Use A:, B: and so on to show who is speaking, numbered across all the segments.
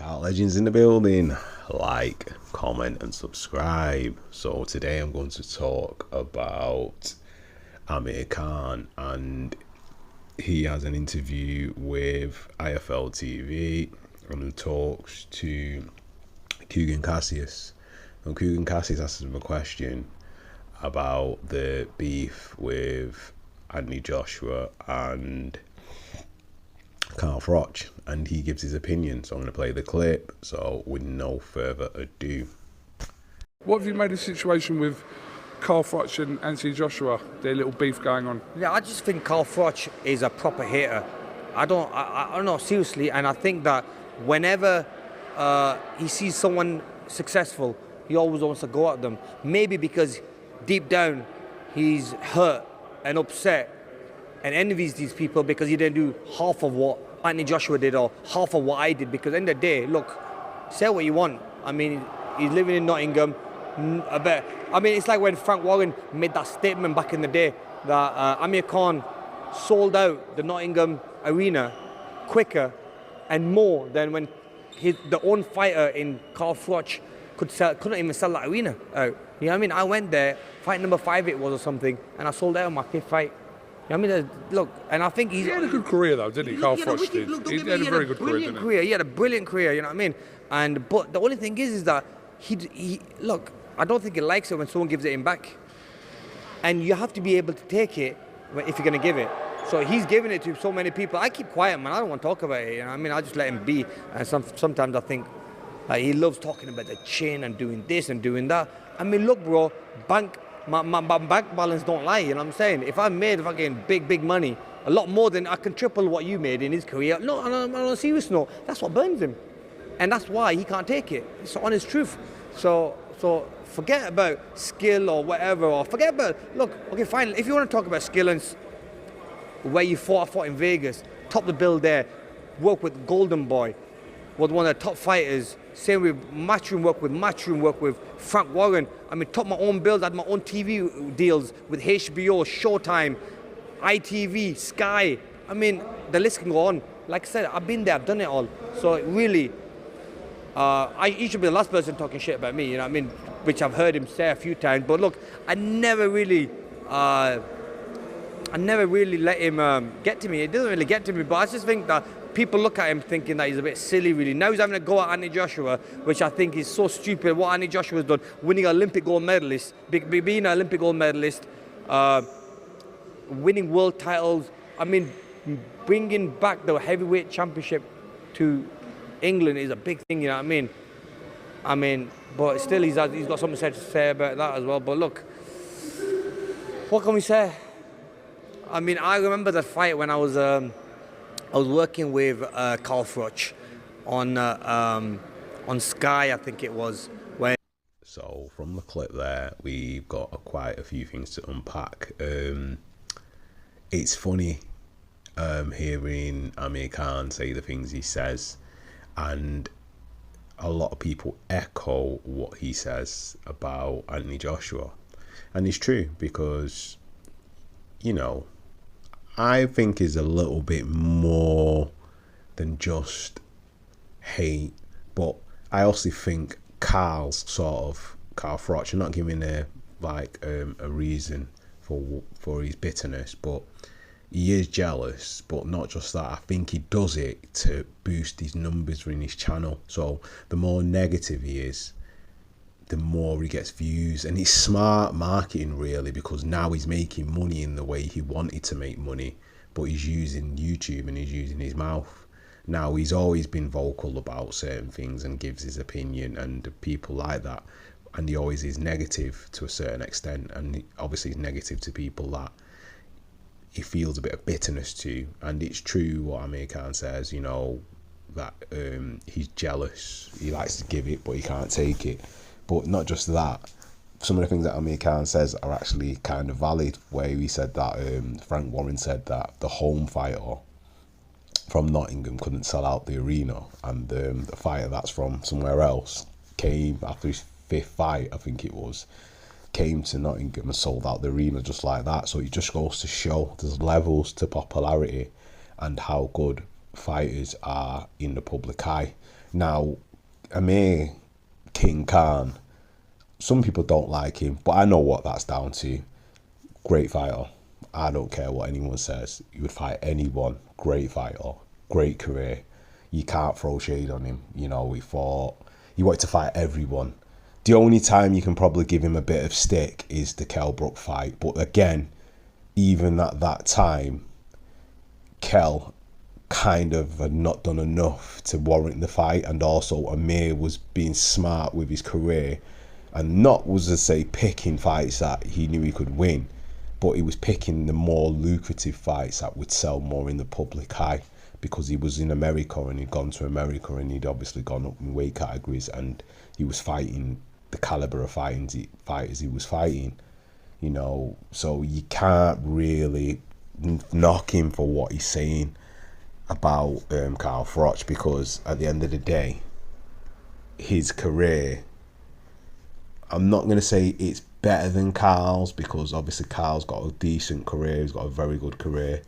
A: Shout legends in the building. Like, comment, and subscribe. So today I'm going to talk about Amir Khan, and he has an interview with IFL TV and he talks to Kugan Cassius. And Kugan Cassius asks him a question about the beef with Anthony Joshua and Carl Froch, and he gives his opinion. So I'm going to play the clip. So with no further ado,
B: what have you made of the situation with Carl Froch and Anthony Joshua, their little beef going on?
C: Yeah, I just think Carl Froch is a proper hater. I don't know, seriously, and I think that whenever he sees someone successful, he always wants to go at them. Maybe because deep down he's hurt and upset and envies these people because he didn't do half of what Anthony Joshua did or half of what I did. Because at the end of the day, look, say what you want. I mean, he's living in Nottingham. I mean, it's like when Frank Warren made that statement back in the day that Amir Khan sold out the Nottingham arena quicker and more than when the own fighter in Carl Froch couldn't even sell that arena out. You know what I mean? I went there, fight number 5 it was or something, and I sold out on my 5th fight. You know what I mean? Look, and I think
B: he had a good career though, didn't he? Carl Froch did. He had a very good career, didn't he?
C: He had a brilliant career, you know what I mean? But the only thing is that he look, I don't think he likes it when someone gives it him back. And you have to be able to take it if you're going to give it. So he's giving it to so many people. I keep quiet, man. I don't want to talk about it. You know what I mean? I just let him be. And sometimes I think he loves talking about the chin and doing this and doing that. I mean, look, bro, my bank balance don't lie. You know what I'm saying? If I made fucking big money, a lot more than I can triple what you made in his career. No, on a serious note, that's what burns him. And that's why he can't take it. It's the honest truth. So forget about skill or whatever, or forget about, look, okay, fine, if you want to talk about skill and where you fought in Vegas, top the bill there, work with Golden Boy, was one of the top fighters, same with Matchroom work with Frank Warren. I mean, top my own bills, I had my own TV deals with HBO, Showtime, ITV, Sky. I mean, the list can go on. Like I said, I've been there, I've done it all. So really, he should be the last person talking shit about me, you know what I mean? Which I've heard him say a few times. But look, I never really let him get to me. It doesn't really get to me, but I just think that people look at him thinking that he's a bit silly, really. Now he's having a go at Anthony Joshua, which I think is so stupid. What Anthony Joshua's done, winning an Olympic gold medalist, being an Olympic gold medalist, winning world titles. I mean, bringing back the heavyweight championship to England is a big thing, you know what I mean? But still, he's got something to say about that as well. But look, what can we say? I mean, I remember that fight when I was working with Carl Froch on Sky, I think it was.
A: So from the clip there, we've got quite a few things to unpack. It's funny hearing Amir Khan say the things he says, and a lot of people echo what he says about Anthony Joshua. And it's true, because, you know, I think is a little bit more than just hate, but I also think Carl Froch, I'm not giving a reason for his bitterness, but he is jealous. But not just that, I think he does it to boost his numbers in his channel. So the more negative he is, the more he gets views. And it's smart marketing, really, because now he's making money in the way he wanted to make money, but he's using YouTube and he's using his mouth. Now, he's always been vocal about certain things and gives his opinion, and people like that, and he always is negative to a certain extent, and obviously he's negative to people that he feels a bit of bitterness to. And it's true what Amir Khan says, you know, that he's jealous, he likes to give it but he can't take it. But not just that, some of the things that Amir Khan says are actually kind of valid, where he said that Frank Warren said that the home fighter from Nottingham couldn't sell out the arena, and the fighter that's from somewhere else came after his 5th fight, I think it was, came to Nottingham and sold out the arena just like that. So it just goes to show there's levels to popularity and how good fighters are in the public eye. Now, Amir King Khan, some people don't like him, but I know what that's down to. Great fighter. I don't care what anyone says. He would fight anyone. Great fighter. Great career. You can't throw shade on him. You know, he wanted to fight everyone. The only time you can probably give him a bit of stick is the Kell Brook fight. But again, even at that time, Kell kind of had not done enough to warrant the fight, and also Amir was being smart with his career and not, was to say, picking fights that he knew he could win, but he was picking the more lucrative fights that would sell more in the public eye, because he was in America and he'd gone to America and he'd obviously gone up in weight categories and he was fighting the caliber of fighters he was fighting, you know. So you can't really knock him for what he's saying about Carl Froch, because at the end of the day, his career, I'm not going to say it's better than Carl's, because obviously Carl's got a decent career, he's got a very good career,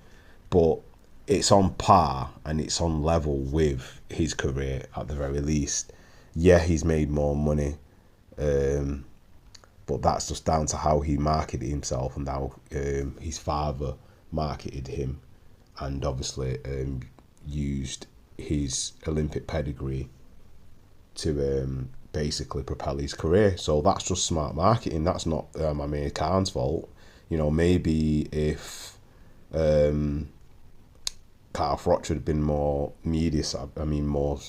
A: but it's on par and it's on level with his career at the very least. Yeah, he's made more money, but that's just down to how he marketed himself and how his father marketed him, and obviously used his Olympic pedigree to basically propel his career. So that's just smart marketing. That's not Amir Khan's fault. You know, maybe if Carl Froch had been more more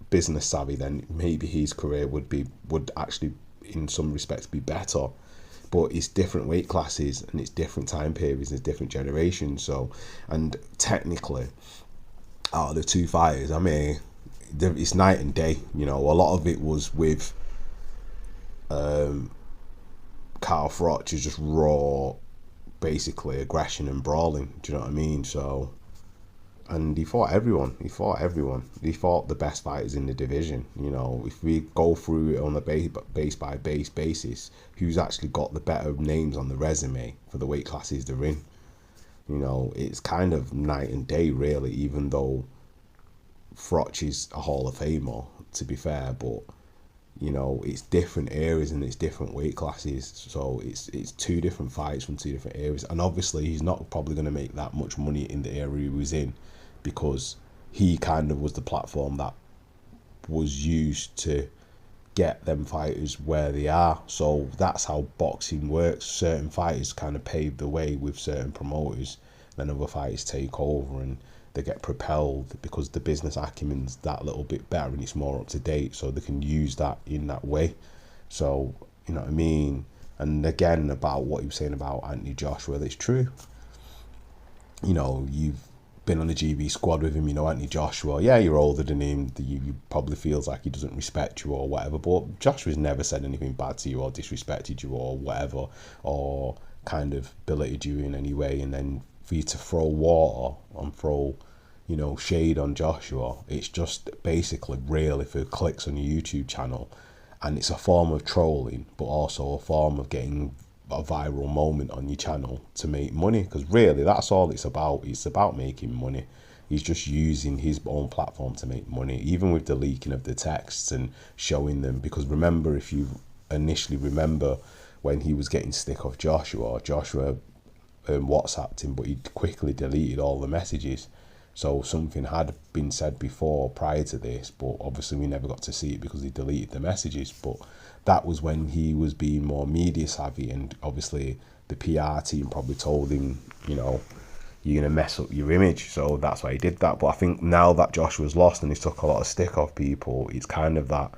A: business savvy, then maybe his career would actually in some respects be better. But it's different weight classes and it's different time periods and it's different generations. So, and technically, out of the two fighters, I mean, it's night and day. You know, a lot of it was with Carl Froch is just raw, basically aggression and brawling. Do you know what I mean? So, and he fought everyone. He fought the best fighters in the division. You know, if we go through it on a base by base basis, who's actually got the better names on the resume for the weight classes they're in? You know, it's kind of night and day, really, even though Froch is a Hall of Famer, to be fair, but, you know, it's different areas and it's different weight classes, so it's two different fights from two different areas, and obviously he's not probably going to make that much money in the area he was in, because he kind of was the platform that was used to get them fighters where they are. So that's how boxing works. Certain fighters kind of pave the way with certain promoters, then other fighters take over and they get propelled because the business acumen's that little bit better and it's more up to date, so they can use that in that way. So, you know what I mean? And again, about what he was saying about Anthony Joshua, that's true. You know, you've been on the GB squad with him, you know Anthony Joshua. Yeah, you're older than him. You probably feels like he doesn't respect you or whatever, but Joshua's never said anything bad to you or disrespected you or whatever, or kind of belated you in any way. And then for you to throw water and throw, you know, shade on Joshua, it's just basically really for clicks on your YouTube channel, and it's a form of trolling, but also a form of getting a viral moment on your channel to make money, because really that's all it's about. It's about making money. He's just using his own platform to make money, even with the leaking of the texts and showing them, because remember, if you initially remember when he was getting stick off Joshua WhatsApped him, but he quickly deleted all the messages. So something had been said before prior to this, but obviously we never got to see it because he deleted the messages. But that was when he was being more media savvy, and obviously the PR team probably told him, you know, you're going to mess up your image. So that's why he did that. But I think now that Joshua's lost and he's took a lot of stick off people, it's kind of that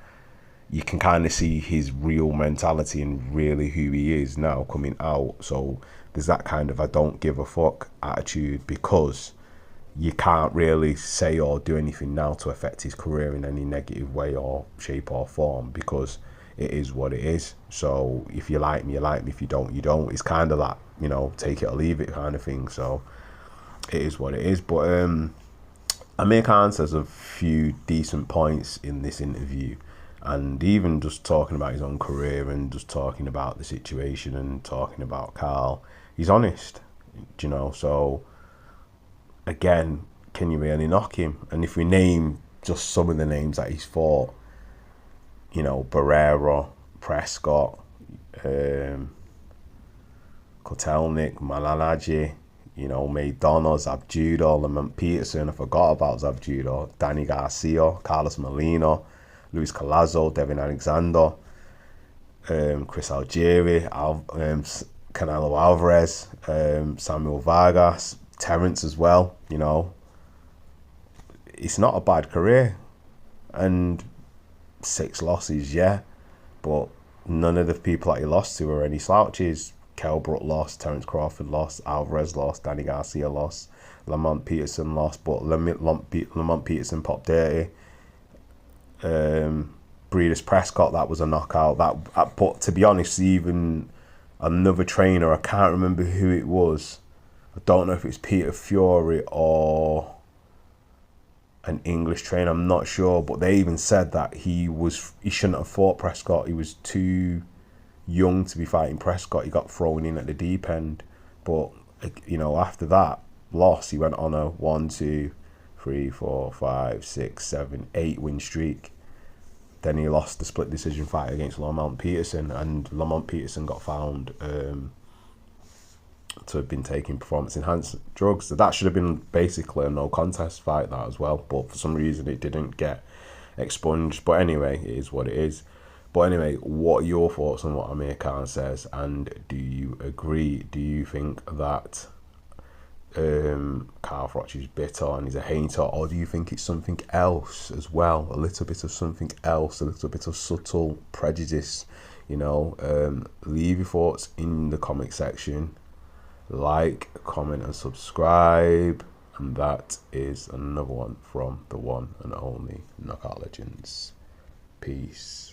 A: you can kind of see his real mentality and really who he is now coming out. So there's that kind of I don't give a fuck attitude, because you can't really say or do anything now to affect his career in any negative way or shape or form, because it is what it is. So if you like me, you like me. If you don't, you don't. It's kind of that, you know, take it or leave it kind of thing. So it is what it is. But Amir Khan says a few decent points in this interview, and even just talking about his own career and just talking about the situation and talking about Carl, he's honest, you know. So again, can you really knock him? And if we name just some of the names that he's fought, you know, Barrera, Prescott, Kotelnik, Malanaji, you know, Maidana, Zabjudo, Lamont Peterson, I forgot about Zabjudo, Danny Garcia, Carlos Molina, Luis Collazo, Devin Alexander, Chris Algieri, Canelo Alvarez, Samuel Vargas, Terence as well, you know. It's not a bad career. And 6 losses, yeah, but none of the people that he lost to were any slouches. Kell Brook lost, Terence Crawford lost, Alvarez lost, Danny Garcia lost, Lamont Peterson lost, but Lamont Peterson popped dirty. Breeders Prescott, that was a knockout. But to be honest, even another trainer, I can't remember who it was. I don't know if it's Peter Fury or an English trainer, I'm not sure, but they even said that he shouldn't have fought Prescott. He was too young to be fighting Prescott. He got thrown in at the deep end. But, you know, after that loss, he went on a 1, 2, 3, 4, 5, 6, 7, 8 win streak. Then he lost the split decision fight against Lamont Peterson, and Lamont Peterson got found to have been taking performance-enhancing drugs. So that should have been basically a no-contest fight, that as well. But for some reason, it didn't get expunged. But anyway, it is what it is. But anyway, what are your thoughts on what Amir Khan says? And do you agree? Do you think that Carl Froch is bitter and he's a hater? Or do you think it's something else as well? A little bit of something else, a little bit of subtle prejudice, you know? Leave your thoughts in the comment section. Like, comment and subscribe. And that is another one from the one and only Knockout Legends. Peace.